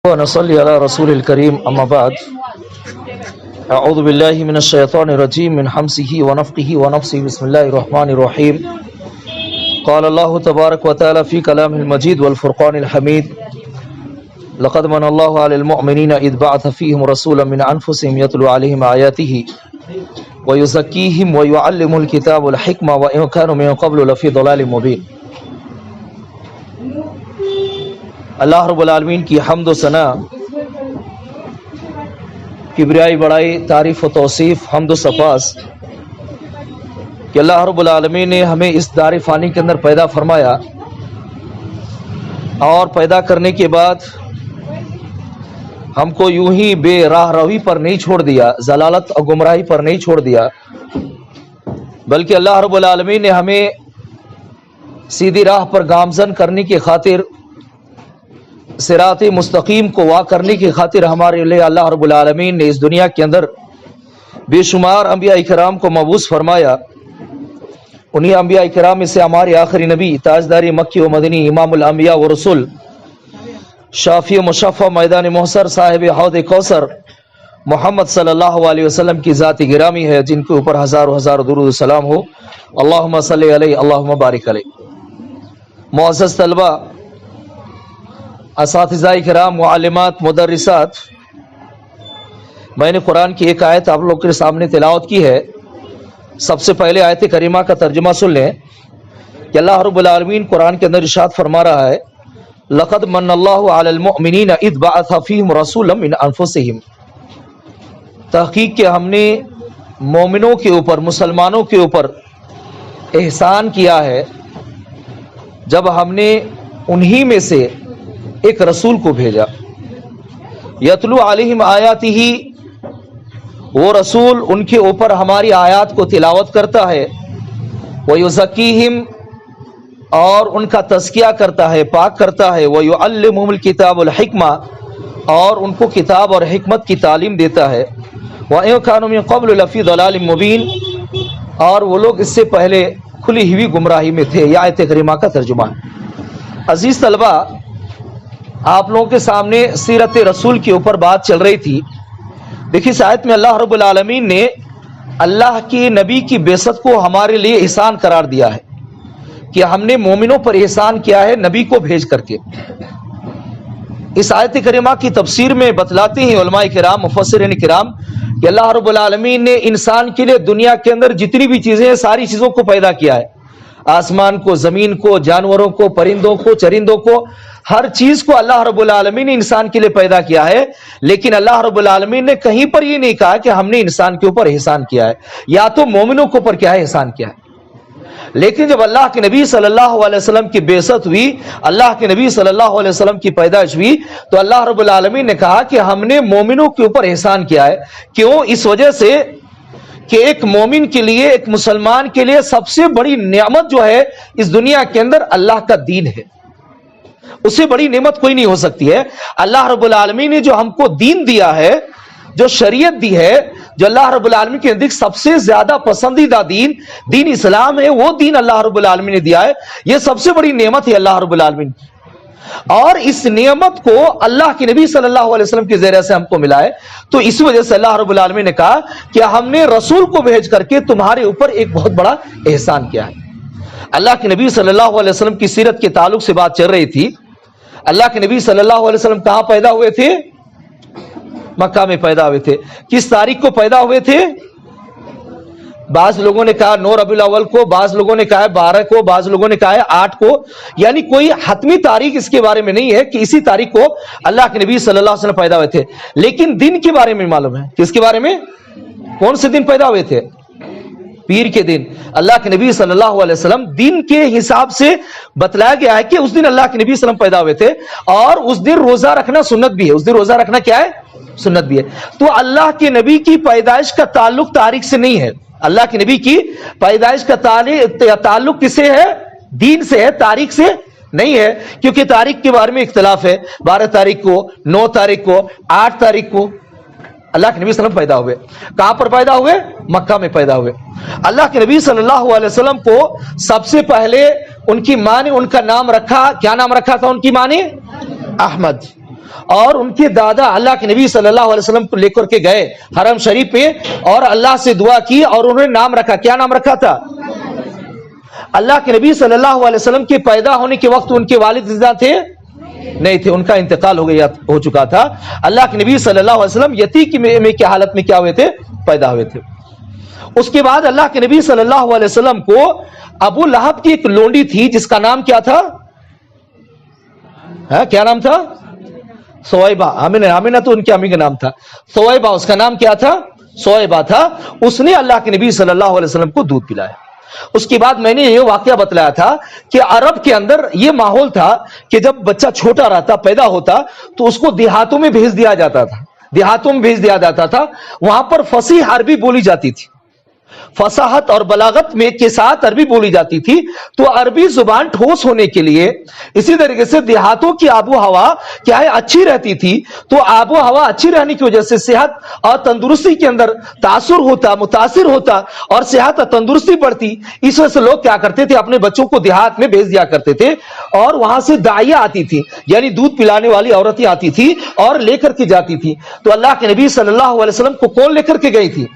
ونصلي على رسول الكريم أما بعد أعوذ بالله من الشيطان الرجيم من حمزه ونفخه ونفثه بسم الله الرحمن الرحيم قال الله تبارك وتعالى في كلامه المجيد والفرقان الحميد لقد من الله على المؤمنين إذ بعث فيهم رسولا من أنفسهم يتلو عليهم آياته ويزكيهم ويعلمهم الكتاب والحكمة وإن كانوا من قبل لفي ضلال مبين۔ اللہ رب العالمین کی حمد و ثنا، کبریائی بڑائی، تعریف و توصیف، حمد و صفاس کہ اللہ رب العالمین نے ہمیں اس دار فانی کے اندر پیدا فرمایا اور پیدا کرنے کے بعد ہم کو یوں ہی بے راہ روی پر نہیں چھوڑ دیا، ضلالت اور گمراہی پر نہیں چھوڑ دیا، بلکہ اللہ رب العالمین نے ہمیں سیدھی راہ پر گامزن کرنے کی خاطر، صراط مستقیم کو وا کرنے کی خاطر ہمارے لیے اللہ رب العالمین نے اس دنیا کے اندر بے شمار انبیاء کرام کو مبعوث فرمایا۔ انہی انبیاء کرام میں سے ہمارے آخری نبی، تاجداری مکی و مدنی، امام الانبیاء و رسول، شافی و مشفع، میدان محشر، صاحب حوض کوثر، محمد صلی اللہ علیہ وسلم کی ذات گرامی ہے، جن کے اوپر ہزاروں ہزار درود و سلام ہو۔ اللہم صلی علیہ، اللہم بارک علیہ۔ معزز طلبہ، اساتذہ کرام، معلمات، مدرسات، میں نے قرآن کی ایک آیت آپ لوگ کے سامنے تلاوت کی ہے۔ سب سے پہلے آیت کریمہ کا ترجمہ سن لیں کہ اللہ رب العالمین قرآن کے اندر ارشاد فرما رہا ہے، لقد من اللہ علی المؤمنین اذ بعث فیہم رسولا من انفسہم۔ تحقیق کہ ہم نے مومنوں کے اوپر، مسلمانوں کے اوپر احسان کیا ہے جب ہم نے انہی میں سے ایک رسول کو بھیجا۔ یتلو علیہم آیاتہ، وہ رسول ان کے اوپر ہماری آیات کو تلاوت کرتا ہے، ویزکیہم، اور ان کا تزکیہ کرتا ہے، پاک کرتا ہے، ویعلمہم الکتاب والحکمہ، اور ان کو کتاب اور حکمت کی تعلیم دیتا ہے، وَإِن كَانُوا مِن قَبْلُ لَفِي ضَلَالٍ مُبِينٍ، اور وہ لوگ اس سے پہلے کھلی ہوئی گمراہی میں تھے۔ یہ آیت کریمہ کا ترجمہ ہے۔ عزیز طلبہ، آپ لوگوں کے سامنے سیرت رسول کے اوپر بات چل رہی تھی۔ دیکھیے اس آیت میں اللہ رب العالمین نے اللہ کی نبی کی بعثت کو ہمارے لیے احسان قرار دیا ہے کہ ہم نے مومنوں پر احسان کیا ہے نبی کو بھیج کر کے۔ اس آیت کریمہ کی تفسیر میں بتلاتے ہیں علماء کرام، مفسرین کرام، کہ اللہ رب العالمین نے انسان کے لیے دنیا کے اندر جتنی بھی چیزیں ہیں ساری چیزوں کو پیدا کیا ہے، آسمان کو، زمین کو، جانوروں کو، پرندوں کو، چرندوں کو، ہر چیز کو اللہ رب العالمین نے انسان کے لیے پیدا کیا ہے۔ لیکن اللہ رب العالمین نے کہیں پر یہ نہیں کہا کہ ہم نے انسان کے اوپر احسان کیا ہے، یا تو مومنوں کے اوپر کیا ہے، احسان کیا ہے۔ لیکن جب اللہ کے نبی صلی اللہ علیہ وسلم کی بعثت ہوئی، اللہ کے نبی صلی اللہ علیہ وسلم کی پیدائش ہوئی، تو اللہ رب العالمین نے کہا کہ ہم نے مومنوں کے اوپر احسان کیا ہے۔ کیوں؟ اس وجہ سے کہ ایک مومن کے لیے، ایک مسلمان کے لیے سب سے بڑی نعمت جو ہے اس دنیا کے اندر اللہ کا دین ہے۔ اس سے بڑی نعمت کوئی نہیں ہو سکتی ہے۔ اللہ رب العالمین نے جو ہم کو دین دیا ہے، جو شریعت دی ہے، جو اللہ رب العالمین کے نزدیک سب سے زیادہ پسندیدہ دین، دین اسلام ہے، وہ دین اللہ رب العالمین نے دیا ہے۔ یہ سب سے بڑی نعمت ہے اللہ رب العالمین کی، اور اس نعمت کو اللہ کے نبی صلی اللہ علیہ وسلم کے ذریعے سے ہم کو ملا ہے۔ تو اس وجہ سے اللہ رب العالمین نے کہا کہ ہم نے رسول کو بھیج کر کے تمہارے اوپر ایک بہت بڑا احسان کیا ہے۔ اللہ کے نبی صلی اللہ علیہ وسلم کی سیرت کے تعلق سے بات چل رہی تھی۔ اللہ کے نبی صلی اللہ علیہ وسلم کہاں پیدا ہوئے تھے؟ مکہ میں پیدا ہوئے تھے۔ کس تاریخ کو پیدا ہوئے تھے؟ بعض لوگوں نے کہا 9 ربیع الاول کو، بعض لوگوں نے کہا 12 کو، بعض لوگوں نے کہا 8 کو، یعنی کوئی حتمی تاریخ اس کے بارے میں نہیں ہے کہ اسی تاریخ کو اللہ کے نبی صلی اللہ علیہ وسلم پیدا ہوئے تھے۔ لیکن دن کے بارے میں معلوم ہے۔ کس کے بارے میں؟ کون سے دن پیدا ہوئے تھے؟ پیر کے دن۔ اللہ کے نبی صلی اللہ علیہ وسلم دن کے حساب سے بتلایا گیا ہے کہ اس دن اللہ کے نبی صلی اللہ علیہ وسلم پیدا ہوئے تھے، اور اس دن روزہ رکھنا سنت بھی ہے۔ اس دن روزہ رکھنا کیا ہے؟ سنت بھی ہے۔ تو اللہ کے نبی کی پیدائش کا تعلق تاریخ سے نہیں ہے۔ اللہ کے نبی کی پیدائش کا تعلق کس سے ہے؟ دین سے ہے، تاریخ سے نہیں ہے، کیونکہ تاریخ کے بارے میں اختلاف ہے۔ 12 تاریخ کو، 9 تاریخ کو، 8 تاریخ کو اللہ کے نبی صلی اللہ علیہ وسلم پیدا ہوئے۔ کہاں پر پیدا ہوئے؟ مکہ میں پیدا ہوئے۔ اللہ کے نبی صلی اللہ علیہ وسلم کو سب سے پہلے ان کی ماں نے ان کا نام رکھا، کیا نام رکھا تھا ان کی ماں نے؟ احمد۔ اور ان کے دادا اللہ کے نبی صلی اللہ علیہ وسلم کو لے کر کے گئے حرم شریف پہ اور اللہ سے دعا کی اور انہوں نے نام رکھا. کیا نام رکھا تھا؟ اللہ کے نبی صلی اللہ علیہ وسلم کے پیدا ہونے کے وقت ان کے والد زندہ تھے؟ نہیں تھے، ان کا انتقال ہو چکا تھا. اللہ کے نبی صلی اللہ علیہ وسلم یتیم کی حالت میں کیا ہوئے تھے؟ پیدا ہوئے تھے. اس کے بعد اللہ کے نبی صلی اللہ علیہ وسلم کو ابو لہب کی ایک لونڈی تھی جس کا نام کیا تھا؟ کیا نام تھا؟ سویبہ. آمینہ تو ان کی امی کا نام تھا. سویبہ اس کا نام کیا تھا؟ سویبہ تھا. اس نے اللہ کے نبی صلی اللہ علیہ وسلم کو دودھ پلایا. اس کے بعد میں نے یہ واقعہ بتلایا تھا کہ عرب کے اندر یہ ماحول تھا کہ جب بچہ چھوٹا رہتا پیدا ہوتا تو اس کو دیہاتوں میں بھیج دیا جاتا تھا. وہاں پر فصیح عربی بولی جاتی تھی، فصاحت اور بلاغت میں کے ساتھ عربی بولی جاتی تھی. تو عربی زبان ٹھوس ہونے کے لیے اسی طریقے سے دیہاتوں کی آب و ہوا کیا ہے اچھی رہتی تھی. تو آب و ہوا اچھی رہنے کی وجہ سے صحت اور تندرستی کے اندر متاثر ہوتا اور صحت اور تندرستی بڑھتی. اس وجہ سے لوگ کیا کرتے تھے؟ اپنے بچوں کو دیہات میں بھیج دیا کرتے تھے اور وہاں سے داعیہ آتی تھی، یعنی دودھ پلانے والی عورتیں آتی تھی اور لے کر کے جاتی تھی. تو اللہ کے نبی صلی اللہ علیہ وسلم کو کون لے کر کے گئی تھی؟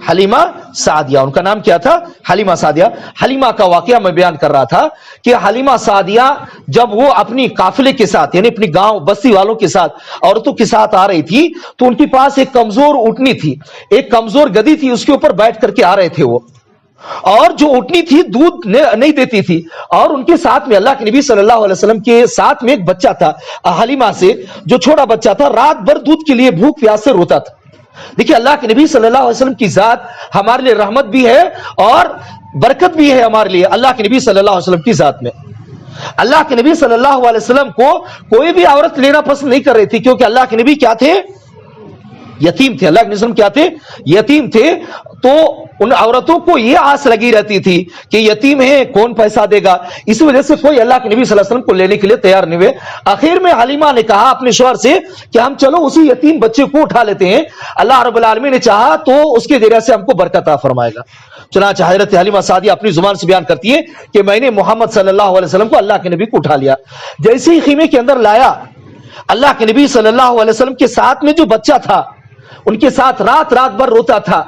حلیمہ سعدیہ. ان کا نام کیا تھا؟ حلیمہ سعدیہ. حلیمہ کا واقعہ میں بیان کر رہا تھا کہ حلیمہ سعدیہ جب وہ اپنی قافلے کے ساتھ یعنی اپنی گاؤں بستی والوں کے ساتھ عورتوں کے ساتھ آ رہی تھی تو ان کے پاس ایک کمزور اونٹنی تھی، ایک کمزور گدی تھی، اس کے اوپر بیٹھ کر کے آ رہے تھے وہ. اور جو اونٹنی تھی دودھ نہیں دیتی تھی اور ان کے ساتھ میں اللہ کے نبی صلی اللہ علیہ وسلم کے ساتھ میں ایک بچہ تھا حلیمہ سے، جو چھوٹا بچہ تھا، رات بھر دودھ کے لیے بھوک پیاس سے روتا تھا. دیکھیے اللہ کے نبی صلی اللہ علیہ وسلم کی ذات ہمارے لیے رحمت بھی ہے اور برکت بھی ہے ہمارے لیے. اللہ کے نبی صلی اللہ علیہ وسلم کی ذات میں اللہ کے نبی صلی اللہ علیہ وسلم کو کوئی بھی عورت لینا پسند نہیں کر رہی تھی، کیونکہ اللہ کے نبی کیا تھے؟ یتیم تھے. اللہ کے نبی کیا تھے؟ یتیم تھے. تو ان عورتوں کو یہ آس لگی رہتی تھی کہ یتیم ہے کون پیسہ دے گا، اس وجہ سے کوئی اللہ کے نبی صلی اللہ علیہ وسلم کو لینے کے لیے تیار نہیں ہوئے. آخر میں حلیمہ نے کہا اپنے شوہر سے کہ ہم چلو اسی یتیم بچے کو اٹھا لیتے ہیں، اللہ رب العالمین نے چاہا تو اس کے ذریعے سے ہم کو برکت عطا فرمائے گا. چنانچہ حضرت حلیمہ سعدیہ اپنی زبان سے بیان کرتی ہے کہ میں نے محمد صلی اللہ علیہ وسلم کو اللہ کے نبی کو اٹھا لیا. جیسے ہی خیمے کے اندر لایا، اللہ کے نبی صلی اللہ علیہ وسلم کے ساتھ میں جو بچہ تھا ان کے ساتھ رات بھر روتا تھا.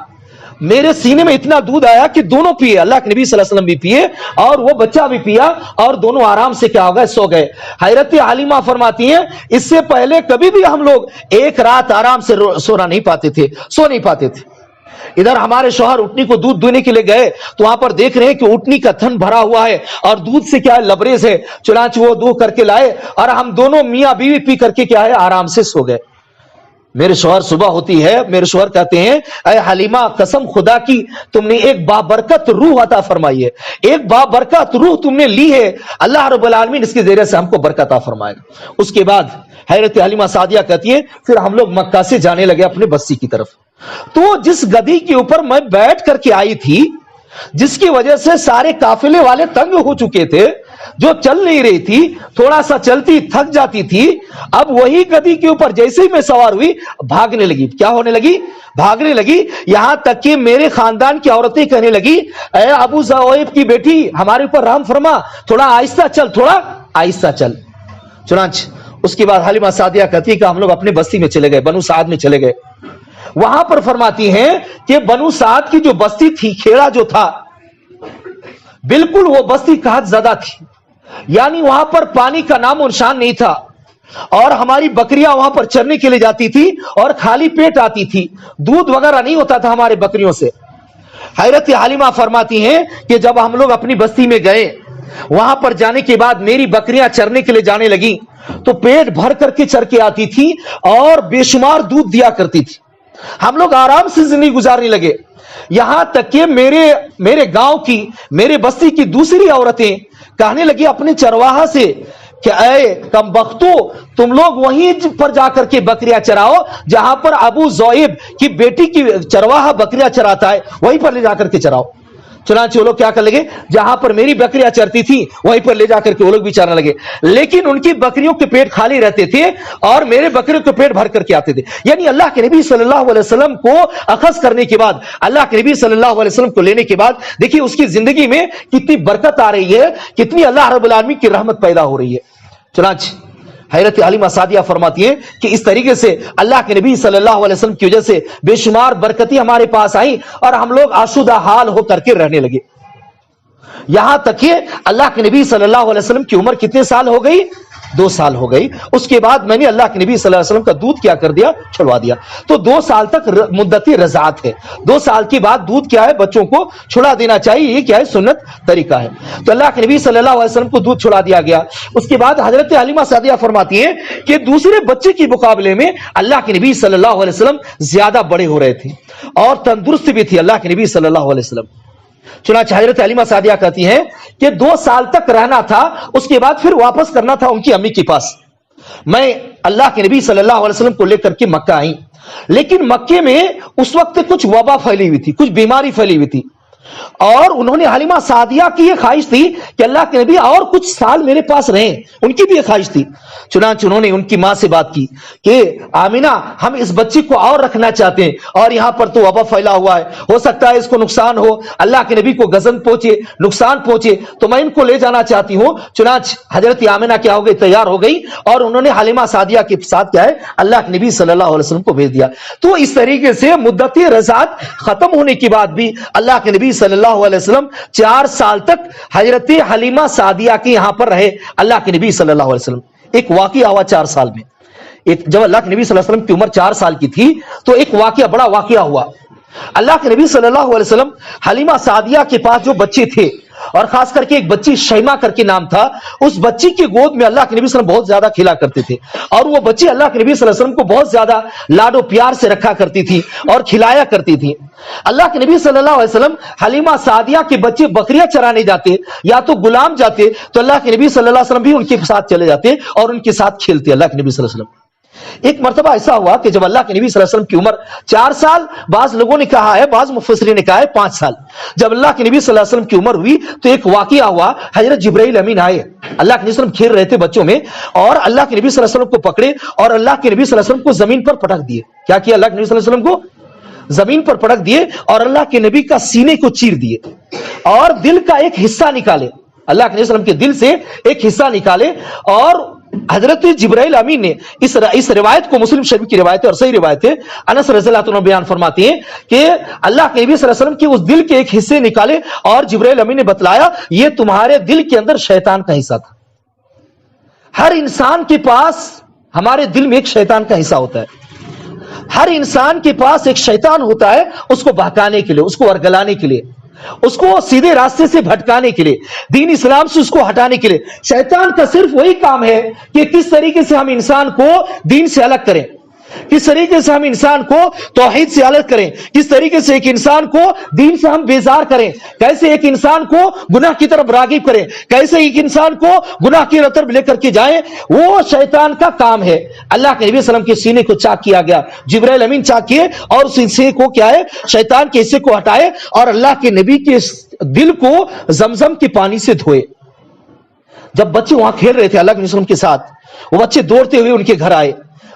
میرے سینے میں اتنا دودھ آیا کہ دونوں پیے، اللہ کے نبی صلی اللہ علیہ وسلم بھی پیے اور وہ بچہ بھی پیا اور دونوں آرام سے کیا ہو گئے؟ سو گئے. حضرت حلیمہ فرماتی ہیں اس سے پہلے کبھی بھی ہم لوگ ایک رات آرام سے سو نہیں پاتے تھے. ادھر ہمارے شوہر اونٹنی کو دودھ دینے کے لیے گئے تو وہاں پر دیکھ رہے ہیں کہ اونٹنی کا تھن بھرا ہوا ہے اور دودھ سے کیا ہے لبریز ہے. چنانچہ وہ دو کر کے لائے اور ہم دونوں میاں بیوی پی کر کے کیا ہے آرام سے سو گئے. میرے شوہر صبح ہوتی ہے، میرے شوہر کہتے ہیں اے حلیمہ قسم خدا کی تم نے ایک بابرکت روح عطا فرمائی ہے، ایک بابرکت روح تم نے لی ہے، اللہ رب العالمین اس کے ذریعے سے ہم کو برکت عطا فرمائے گا. اس کے بعد حضرت حلیمہ سعدیہ کہتی ہے پھر ہم لوگ مکہ سے جانے لگے اپنے بستی کی طرف. تو جس گدی کے اوپر میں بیٹھ کر کے آئی تھی، جس کی وجہ سے سارے قافلے والے تنگ ہو چکے تھے، جو چل نہیں رہی تھی، تھوڑا سا چلتی تھک جاتی تھی، اب وہی گدی کے اوپر جیسے ہی میں سوار ہوئی بھاگنے لگی. کیا ہونے لگی؟ بھاگنے لگی. یہاں تک کہ میرے خاندان کی عورتیں کہنے لگی اے ابو زویب کی بیٹی ہمارے اوپر رحم فرما، تھوڑا آہستہ چل، تھوڑا آہستہ چل. چنانچہ اس کے بعد حلیمہ سعدیہ کہتی کہ ہم لوگ اپنے بستی میں چلے گئے، بنو سعد میں چلے گئے. وہاں پر فرماتی ہیں کہ بنو سعد کی جو بستی تھی، کھیڑا جو تھا، بالکل وہ بستی قحط زدہ تھی، یعنی وہاں پر پانی کا نام و نشان نہیں تھا اور ہماری بکریاں وہاں پر چرنے کے لیے جاتی تھی اور خالی پیٹ آتی تھی، دودھ وغیرہ نہیں ہوتا تھا ہمارے بکریوں سے. حضرت حلیمہ فرماتی ہیں کہ جب ہم لوگ اپنی بستی میں گئے، وہاں پر جانے کے بعد میری بکریاں چرنے کے لیے جانے لگی تو پیٹ بھر کر کے چر کے آتی تھی اور بے شمار دودھ دیا کرتی تھی. ہم لوگ آرام سے زندگی گزارنے لگے. یہاں تک کہ میرے گاؤں کی، میرے بستی کی دوسری عورتیں کہنے لگی اپنے چرواہا سے کہ اے کم بختو، تم لوگ وہیں پر جا کر کے بکریاں چراؤ جہاں پر ابو زویب کی بیٹی کی چرواہا بکریاں چراتا ہے، وہیں پر لے جا کر کے چراؤ. چنانچہ وہ لوگ کیا کر لگے، جہاں پر میری بکریاں چرتی تھی وہیں پر لے جا کر کے وہ لوگ بھی چرنے لگے. لیکن ان کی بکریوں کے پیٹ خالی رہتے تھے اور میرے بکریوں کے پیٹ بھر کر کے آتے تھے. یعنی اللہ کے نبی صلی اللہ علیہ وسلم کو اخذ کرنے کے بعد، اللہ کے نبی صلی اللہ علیہ وسلم کو لینے کے بعد دیکھیے اس کی زندگی میں کتنی برکت آ رہی ہے، کتنی اللہ رب العالمین کی رحمت پیدا ہو رہی ہے. چنانچہ حضرت حلیمہ سعدیہ فرماتی ہیں کہ اس طریقے سے اللہ کے نبی صلی اللہ علیہ وسلم کی وجہ سے بے شمار برکتیں ہمارے پاس آئیں اور ہم لوگ آسودہ حال ہو کر کے رہنے لگے. یہاں تک کہ اللہ کے نبی صلی اللہ علیہ وسلم کی عمر کتنے سال ہو گئی؟ 2 سال ہو گئی. اس کے بعد میں نے اللہ کے نبی صلی اللہ علیہ وسلم کا دودھ کیا کر دیا؟ چھڑوا دیا. تو 2 سال تک مدت رضاعت ہے. 2 سال کے بعد دودھ کیا ہے؟ بچوں کو چھڑا دینا چاہیے. یہ کیا ہے؟ سنت طریقہ ہے. تو اللہ کے نبی صلی اللہ علیہ وسلم کو دودھ چھڑا دیا گیا. اس کے بعد حضرت حلیمہ سعدیہ فرماتی ہیں کہ دوسرے بچے کے مقابلے میں اللہ کے نبی صلی اللہ علیہ وسلم زیادہ بڑے ہو رہے تھے اور تندرست بھی تھے اللہ کے نبی صلی اللہ علیہ وسلم. چنانچہ حضرت حلیمہ سعدیہ کہتی ہیں کہ 2 سال تک رہنا تھا, اس کے بعد پھر واپس کرنا تھا ان کی امی کے پاس. میں اللہ کے نبی صلی اللہ علیہ وسلم کو لے کر کے مکہ آئی, لیکن مکے میں اس وقت کچھ وبا پھیلی ہوئی تھی, کچھ بیماری پھیلی ہوئی تھی, اور انہوں نے حلیمہ سعدیہ کی یہ خواہش تھی کہ اللہ کے نبی اور کچھ سال میرے پاس رہیں. ان کی بھی یہ خواہش تھی. چنانچہ انہوں نے ان کی ماں سے بات کی کہ آمینہ, ہم اس بچی کو اور رکھنا چاہتے ہیں اور یہاں پر تو وبا پھیلا ہوا ہے, ہو سکتا ہے اس کو نقصان ہو, اللہ کے نبی کو غضب پہنچے, نقصان پہنچے, تو میں ان کو لے جانا چاہتی ہوں. چنانچہ حضرت آمینہ کیا ہو گئی؟ تیار ہو گئی, اور انہوں نے حلیمہ سعدیہ کے ساتھ کیا ہے؟ اللہ کے نبی صلی اللہ علیہ وسلم کو بھیج دیا. تو اس طریقے سے مدت رضاعت ختم ہونے کے بعد بھی اللہ کے نبی صلی اللہ علیہ وسلم 4 سال تک حضرت حلیمہ سعدیہ کے یہاں پر رہے اللہ کے نبی صلی اللہ علیہ وسلم. ایک واقعہ ہوا 4 سال میں. جب اللہ کے نبی صلی اللہ علیہ وسلم کی عمر 4 سال کی تھی تو ایک واقعہ, بڑا واقعہ ہوا. اللہ کے نبی صلی اللہ علیہ وسلم حلیمہ سعدیہ کے پاس جو بچے تھے, اور خاص کر کے ایک بچی شیمہ کر کے نام تھا, اس بچی کی گود میں اللہ کے نبی صلی اللہ علیہ وسلم بہت زیادہ کھلا کرتے تھے, اور وہ بچی اللہ کے نبی صلی اللہ علیہ وسلم کو بہت زیادہ لاڈ و پیار سے رکھا کرتی تھی اور کھلایا کرتی تھی. اللہ کے نبی صلی اللہ علیہ وسلم حلیمہ سعدیہ کے بچے بکریاں چرانے جاتے یا تو غلام جاتے, تو اللہ کے نبی صلی اللہ علیہ وسلم بھی ان کے ساتھ چلے جاتے اور ان کے ساتھ کھیلتے اللہ کے نبی صلی اللہ علیہ وسلم. ایک مرتبہ ایسا ہوا کہ جب اللہ کے نبی صلی اللہ علیہ وسلم کی عمر 4 سال, بعض لوگوں نے کہا ہے, بعض مفسرین نے کہا ہے 5 سال, جب اللہ کے نبی صلی اللہ علیہ وسلم کی عمر ہوئی تو ایک واقعہ ہوا. حضرت جبرائیل امین آئے, اللہ کے نبی صلی اللہ علیہ وسلم کھیل رہے تھے بچوں میں, اور اللہ کے نبی صلی اللہ علیہ وسلم کو پکڑے اور اللہ کے نبی صلی اللہ علیہ وسلم کو زمین پر پٹک دیے. کیا کیا؟ اللہ کے نبی صلی اللہ علیہ وسلم کو زمین پر پٹک دیے اور اللہ کے نبی کا سینے کو چیر دیے اور دل کا ایک حصہ نکالے. اللہ کے نبی صلی اللہ علیہ وسلم کے دل سے ایک حصہ نکالے, اور حضرت جبرائیل امین نے اس روایت کو, مسلم شریف کی روایت ہے اور صحیح روایت ہے, انس رضی اللہ عنہ بیان فرماتے ہیں کہ اللہ کے نبی صلی اللہ علیہ وسلم کے اس دل کے ایک حصے نکالے اور جبرائیل امین نے بتلایا یہ تمہارے دل کے اندر شیطان کا حصہ تھا. ہر انسان کے پاس ہمارے دل میں ایک شیطان کا حصہ ہوتا ہے. ہر انسان کے پاس ایک شیطان ہوتا ہے, اس کو بہکانے کے لیے, اس کو ورگلانے کے لیے, اس کو سیدھے راستے سے بھٹکانے کے لیے, دین اسلام سے اس کو ہٹانے کے لیے. شیطان کا صرف وہی کام ہے کہ کس طریقے سے ہم انسان کو دین سے الگ کریں, کس طریقے سے ہم انسان کو توحید سے الگ کریں, کس طریقے سے ایک انسان کو دین سے ہم بیزار کریں, کیسے ایک انسان کو گناہ کی طرف راغب کریں, کیسے ایک انسان کو گناہ کی طرف لے کر کے جائیں. وہ شیطان کا کام ہے. اللہ کے نبی صلی اللہ علیہ وسلم کے سینے کو چاک کیا گیا, جبرائیل امین چاک کیے اور اس حصے کو کیا ہے, شیطان کے حصے کو ہٹائے اور اللہ کے نبی کے دل کو زمزم کے پانی سے دھوئے. جب بچے وہاں کھیل رہے تھے اللہ کے نبی صلی اللہ علیہ وسلم کے ساتھ, وہ بچے دوڑتے ہوئے ان کے گھر آئے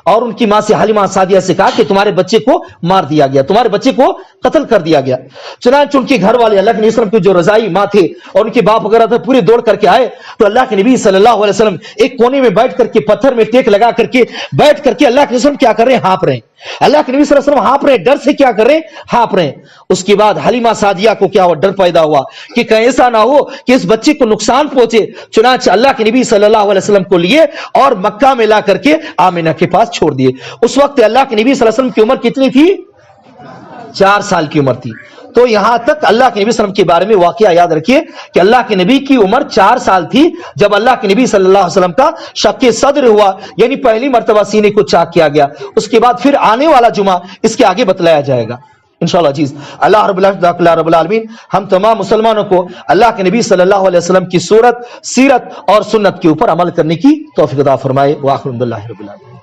اور ان کی ماں سے حلیمہ سعدیہ سے کہا کہ تمہارے بچے کو مار دیا گیا, تمہارے بچے کو قتل کر دیا گیا. چنانچہ ان کے گھر والے اللہ کے نبی صلی اللہ علیہ وسلم کے جو رضائی ماں تھے اور ان کے باپ وغیرہ تھے, پورے دوڑ کر کے آئے تو اللہ کے نبی صلی اللہ علیہ وسلم ایک کونے میں بیٹھ کر کے, پتھر میں ٹیک لگا کر کے بیٹھ کر کے اللہ کے نبی صلی اللہ علیہ وسلم کیا کر رہے ہیں, ہانپ رہے ہیں. اللہ کے نبی صلی اللہ علیہ وسلم ہانپ رہے, ڈر سے کیا کر رہے ہیں, ہانپ رہے ہیں. اس کے بعد حلیمہ سعدیہ کو کیا ہوا, ڈر پیدا ہوا کہ کہیں ایسا نہ ہو کہ اس بچے کو نقصان پہنچے. چنانچہ اللہ کے نبی صلی اللہ علیہ وسلم کو لیے اور مکہ میں لا کر کے آمینہ کے پاس چھوڑ دیے. اس وقت اللہ کے نبی صلی اللہ علیہ وسلم کی عمر کتنی تھی؟ 4 سال کی عمر تھی. تو یہاں تک اللہ کے نبی صلی اللہ علیہ وسلم کے بارے میں واقعہ یاد رکھیے کہ اللہ کے نبی کی عمر 4 سال تھی جب اللہ کے نبی صلی اللہ علیہ وسلم کا شق صدر ہوا, یعنی پہلی مرتبہ سینے کو چاک کیا گیا. اس کے بعد پھر آنے والا جمعہ اس کے آگے بتلایا جائے گا انشاءاللہ عزیز. اللہ رب العالمین ہم تمام مسلمانوں کو اللہ کے نبی صلی اللہ علیہ وسلم کی صورت, سیرت اور سنت کے اوپر عمل کرنے کی توفیق عطا فرمائے. وآخر الحمدللہ رب العالمین.